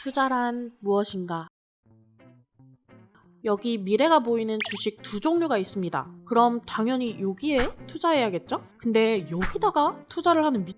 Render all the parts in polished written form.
투자란 무엇인가? 여기 미래가 보이는 주식 두 종류가 있습니다. 그럼 당연히 여기에 투자해야겠죠? 근데 여기다가 투자를 하는 이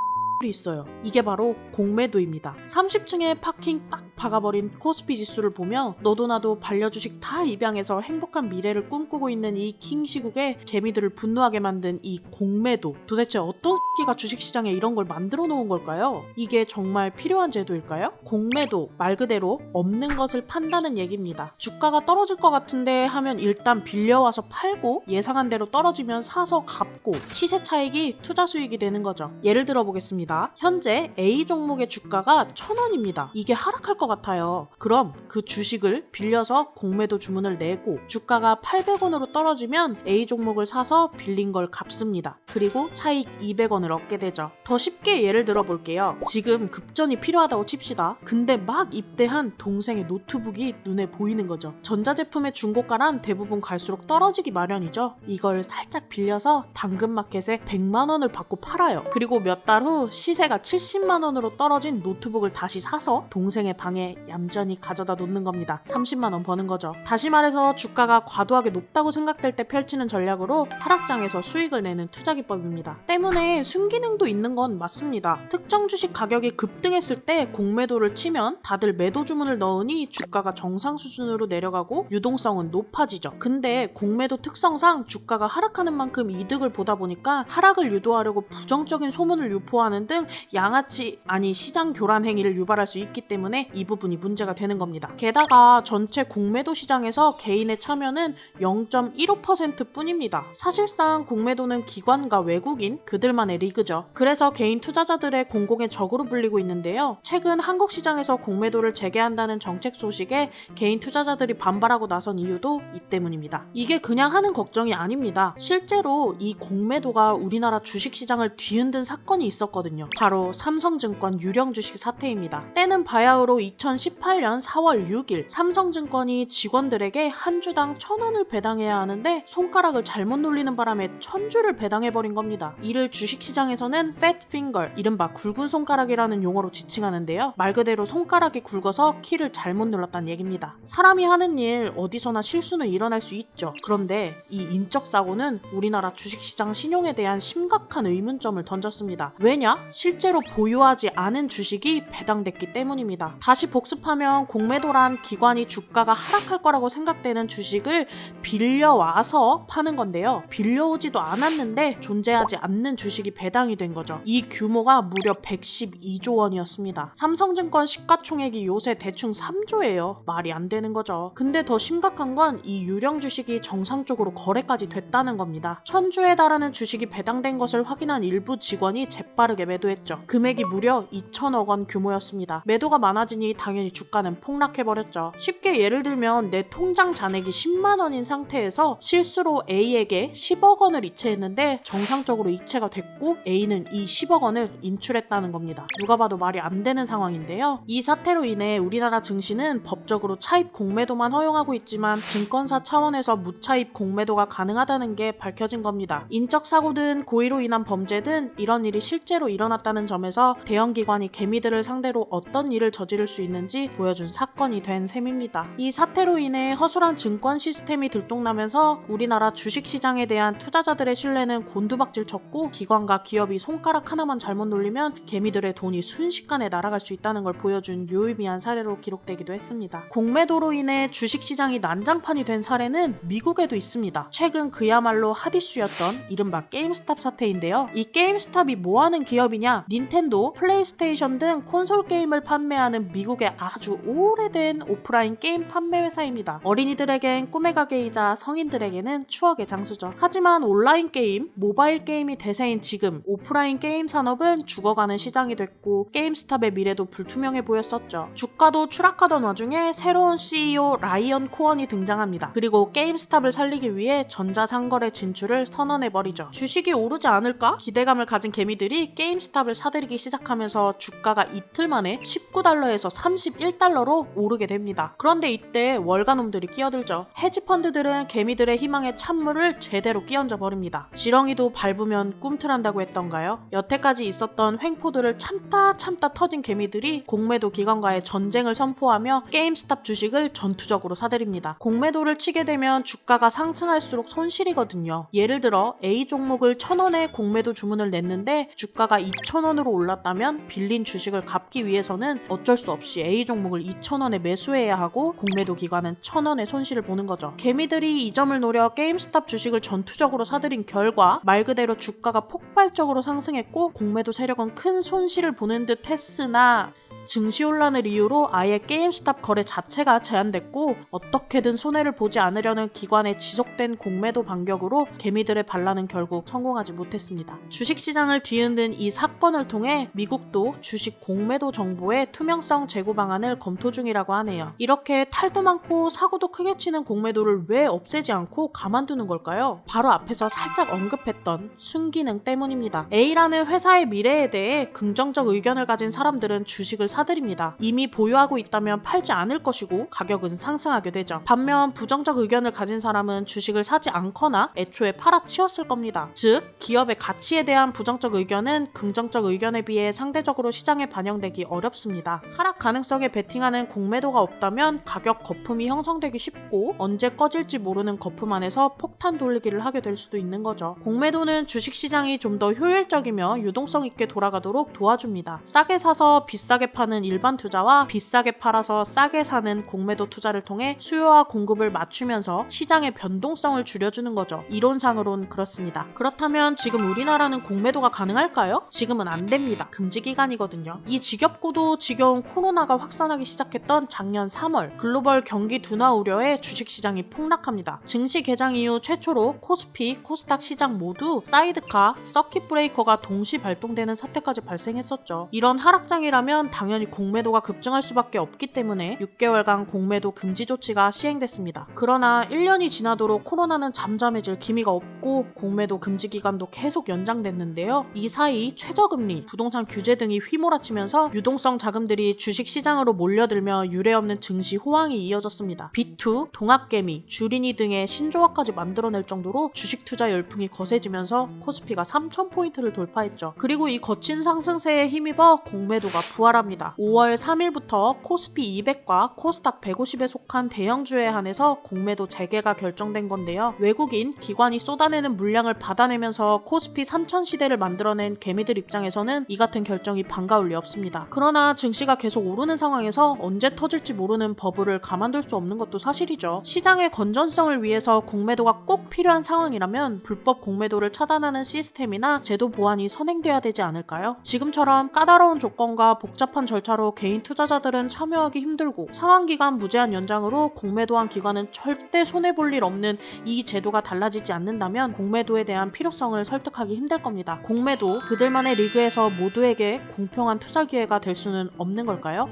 있어요. 이게 바로 공매도입니다. 30층에 파킹 딱 박아버린 코스피 지수를 보며 너도 나도 반려주식 다 입양해서 행복한 미래를 꿈꾸고 있는 이 킹 시국에 개미들을 분노하게 만든 이 공매도. 도대체 어떤 새끼가 주식시장에 이런 걸 만들어 놓은 걸까요? 이게 정말 필요한 제도일까요? 공매도 말 그대로 없는 것을 판다는 얘기입니다. 주가가 떨어질 것 같은데 하면 일단 빌려와서 팔고 예상한 대로 떨어지면 사서 갚고 시세 차익이 투자 수익이 되는 거죠. 예를 들어 보겠습니다. 현재 A 종목의 주가가 1,000원입니다. 이게 하락할 것 같아요. 그럼 그 주식을 빌려서 공매도 주문을 내고 주가가 800원으로 떨어지면 A 종목을 사서 빌린 걸 갚습니다. 그리고 차익 200원을 얻게 되죠. 더 쉽게 예를 들어 볼게요. 지금 급전이 필요하다고 칩시다. 근데 막 입대한 동생의 노트북이 눈에 보이는 거죠. 전자제품의 중고가란 대부분 갈수록 떨어지기 마련이죠. 이걸 살짝 빌려서 당근마켓에 100만 원을 받고 팔아요. 그리고 몇 달 후 시세가 70만 원으로 떨어진 노트북을 다시 사서 동생의 방에 얌전히 가져다 놓는 겁니다. 30만 원 버는 거죠. 다시 말해서 주가가 과도하게 높다고 생각될 때 펼치는 전략으로 하락장에서 수익을 내는 투자 기법입니다. 때문에 순기능도 있는 건 맞습니다. 특정 주식 가격이 급등했을 때 공매도를 치면 다들 매도 주문을 넣으니 주가가 정상 수준으로 내려가고 유동성은 높아지죠. 근데 공매도 특성상 주가가 하락하는 만큼 이득을 보다 보니까 하락을 유도하려고 부정적인 소문을 유포하는 등 양아치 아니 시장 교란 행위를 유발할 수 있기 때문에 이 부분이 문제가 되는 겁니다. 게다가 전체 공매도 시장에서 개인의 참여는 0.15% 뿐입니다. 사실상 공매도는 기관과 외국인 그들만의 리그죠. 그래서 개인 투자자들의 공공의 적으로 불리고 있는데요. 최근 한국 시장에서 공매도를 재개한다는 정책 소식에 개인 투자자들이 반발하고 나선 이유도 이 때문입니다. 이게 그냥 하는 걱정이 아닙니다. 실제로 이 공매도가 우리나라 주식시장을 뒤흔든 사건이 있었거든요. 바로 삼성증권 유령 주식 사태입니다. 때는 바야흐로 2018년 4월 6일 삼성증권이 직원들에게 한 주당 1,000원을 배당해야 하는데 손가락을 잘못 놀리는 바람에 1,000주를 배당해버린 겁니다. 이를 주식시장에서는 fat finger, 이른바 굵은 손가락이라는 용어로 지칭하는데요. 말 그대로 손가락이 굵어서 키를 잘못 눌렀다는 얘기입니다. 사람이 하는 일 어디서나 실수는 일어날 수 있죠. 그런데 이 인적 사고는 우리나라 주식시장 신용에 대한 심각한 의문점을 던졌습니다. 왜냐? 실제로 보유하지 않은 주식이 배당됐기 때문입니다. 다시 복습하면 공매도란 기관이 주가가 하락할 거라고 생각되는 주식을 빌려와서 파는 건데요. 빌려오지도 않았는데 존재하지 않는 주식이 배당이 된 거죠. 이 규모가 무려 112조 원이었습니다. 삼성증권 시가총액이 요새 대충 3조예요. 말이 안 되는 거죠. 근데 더 심각한 건 이 유령 주식이 정상적으로 거래까지 됐다는 겁니다. 1,000주에 달하는 주식이 배당된 것을 확인한 일부 직원이 재빠르게 매도했죠. 금액이 무려 2천억 원 규모였습니다. 매도가 많아지니 당연히 주가는 폭락해버렸죠. 쉽게 예를 들면 내 통장 잔액이 10만 원인 상태에서 실수로 A에게 10억 원을 이체했는데 정상적으로 이체가 됐고 A는 이 10억 원을 인출했다는 겁니다. 누가 봐도 말이 안 되는 상황인데요. 이 사태로 인해 우리나라 증시는 법적으로 차입 공매도만 허용하고 있지만 증권사 차원에서 무차입 공매도가 가능하다는 게 밝혀진 겁니다. 인적 사고든 고의로 인한 범죄든 이런 일이 실제로 일어났다는 점에서 대형기관이 개미들을 상대로 어떤 일을 저지를 수 있는지 보여준 사건이 된 셈입니다. 이 사태로 인해 허술한 증권 시스템이 들통나면서 우리나라 주식시장에 대한 투자자들의 신뢰는 곤두박질 쳤고 기관과 기업이 손가락 하나만 잘못 놀리면 개미들의 돈이 순식간에 날아갈 수 있다는 걸 보여준 유의미한 사례로 기록되기도 했습니다. 공매도로 인해 주식시장이 난장판이 된 사례는 미국에도 있습니다. 최근 그야말로 핫이슈였던 이른바 게임스탑 사태인데요. 이 게임스탑이 뭐하는 기업이냐? 닌텐도, 플레이스테이션 등 콘솔 게임을 판매하는 미국의 아주 오래된 오프라인 게임 판매 회사입니다. 어린이들에겐 꿈의 가게이자 성인들에게는 추억의 장소죠. 하지만 온라인 게임, 모바일 게임이 대세인 지금 오프라인 게임 산업은 죽어가는 시장이 됐고 게임스탑의 미래도 불투명해 보였었죠. 주가도 추락하던 와중에 새로운 CEO 라이언 코언이 등장합니다. 그리고 게임스탑을 살리기 위해 전자상거래 진출을 선언해버리죠. 주식이 오르지 않을까? 기대감을 가진 개미들이 게임스탑을 사들이기 시작하면서 주가가 이틀 만에 $19에서 31달러로 오르게 됩니다. 그런데 이때 월가놈들이 끼어들죠. 헤지펀드들은 개미들의 희망에 찬물을 제대로 끼얹어 버립니다. 지렁이도 밟으면 꿈틀한다고 했던가요? 여태까지 있었던 횡포들을 참다 터진 개미들이 공매도 기관과의 전쟁을 선포하며 게임스탑 주식을 전투적으로 사들입니다. 공매도를 치게 되면 주가가 상승할수록 손실이거든요. 예를 들어 A 종목을 1,000원에 공매도 주문을 냈는데 주가가 2,000원으로 올랐다면 빌린 주식을 갚기 위해서는 어쩔 수 없이 A 종목을 2,000원에 매수해야 하고 공매도 기관은 1,000원의 손실을 보는 거죠. 개미들이 이 점을 노려 게임스탑 주식을 전투적으로 사들인 결과 말 그대로 주가가 폭발적으로 상승했고 공매도 세력은 큰 손실을 보는 듯 했으나 증시 혼란을 이유로 아예 게임스탑 거래 자체가 제한됐고 어떻게든 손해를 보지 않으려는 기관의 지속된 공매도 반격으로 개미들의 반란은 결국 성공하지 못했습니다. 주식시장을 뒤흔든 이 사건을 통해 미국도 주식 공매도 정보의 투명성 제고 방안을 검토 중이라고 하네요. 이렇게 탈도 많고 사고도 크게 치는 공매도를 왜 없애지 않고 가만두는 걸까요? 바로 앞에서 살짝 언급했던 순기능 때문입니다. A라는 회사의 미래에 대해 긍정적 의견을 가진 사람들은 주식을 사들입니다. 이미 보유하고 있다면 팔지 않을 것이고 가격은 상승하게 되죠. 반면 부정적 의견을 가진 사람은 주식을 사지 않거나 애초에 팔아치웠을 겁니다. 즉, 기업의 가치에 대한 부정적 의견은 긍정적 의견에 비해 상대적으로 시장에 반영되기 어렵습니다. 하락 가능성에 베팅하는 공매도가 없다면 가격 거품이 형성되기 쉽고 언제 꺼질지 모르는 거품 안에서 폭탄 돌리기를 하게 될 수도 있는 거죠. 공매도는 주식시장이 좀 더 효율적이며 유동성 있게 돌아가도록 도와줍니다. 싸게 사서 비싸게 파는 일반 투자와 비싸게 팔아서 싸게 사는 공매도 투자를 통해 수요와 공급을 맞추면서 시장의 변동성을 줄여주는 거죠. 이론상으론 그렇습니다. 그렇다면 지금 우리나라는 공매도가 가능할까요? 지금은 안 됩니다. 금지 기간이거든요. 이 지겹고도 지겨운 코로나가 확산하기 시작했던 작년 3월 글로벌 경기 둔화 우려에 주식시장이 폭락합니다. 증시 개장 이후 최초로 코스피, 코스닥 시장 모두 사이드카, 서킷 브레이커가 동시 발동되는 사태까지 발생했었죠. 이런 하락장이라면 당연히 공매도가 급증할 수밖에 없기 때문에 6개월간 공매도 금지 조치가 시행됐습니다. 그러나 1년이 지나도록 코로나는 잠잠해질 기미가 없고 공매도 금지 기간도 계속 연장됐는데요. 이 사이 최저금리, 부동산 규제 등이 휘몰아치면서 유동성 자금들이 주식시장으로 몰려들며 유례없는 증시 호황이 이어졌습니다. 비투, 동학개미, 주린이 등의 신조어까지 만들어낼 정도로 주식 투자 열풍이 거세지면서 코스피가 3,000포인트를 돌파했죠. 그리고 이 거친 상승세에 힘입어 공매도가 부활합니다. 5월 3일부터 코스피 200과 코스닥 150에 속한 대형주에 한해서 공매도 재개가 결정된 건데요. 외국인, 기관이 쏟아내는 물량을 받아내면서 코스피 3000 시대를 만들어낸 개미들 입장에서는 이 같은 결정이 반가울 리 없습니다. 그러나 증시가 계속 오르는 상황에서 언제 터질지 모르는 버블을 가만둘 수 없는 것도 사실이죠. 시장의 건전성을 위해서 공매도가 꼭 필요한 상황이라면 불법 공매도를 차단하는 시스템이나 제도 보완이 선행돼야 되지 않을까요? 지금처럼 까다로운 조건과 복잡한 절차로 개인 투자자들은 참여하기 힘들고 상환기간 무제한 연장으로 공매도한 기관은 절대 손해볼 일 없는 이 제도가 달라지지 않는다면 공매도에 대한 필요성을 설득하기 힘들 겁니다. 공매도 그들만의 리그에서 모두에게 공평한 투자 기회가 될 수는 없는 걸까요?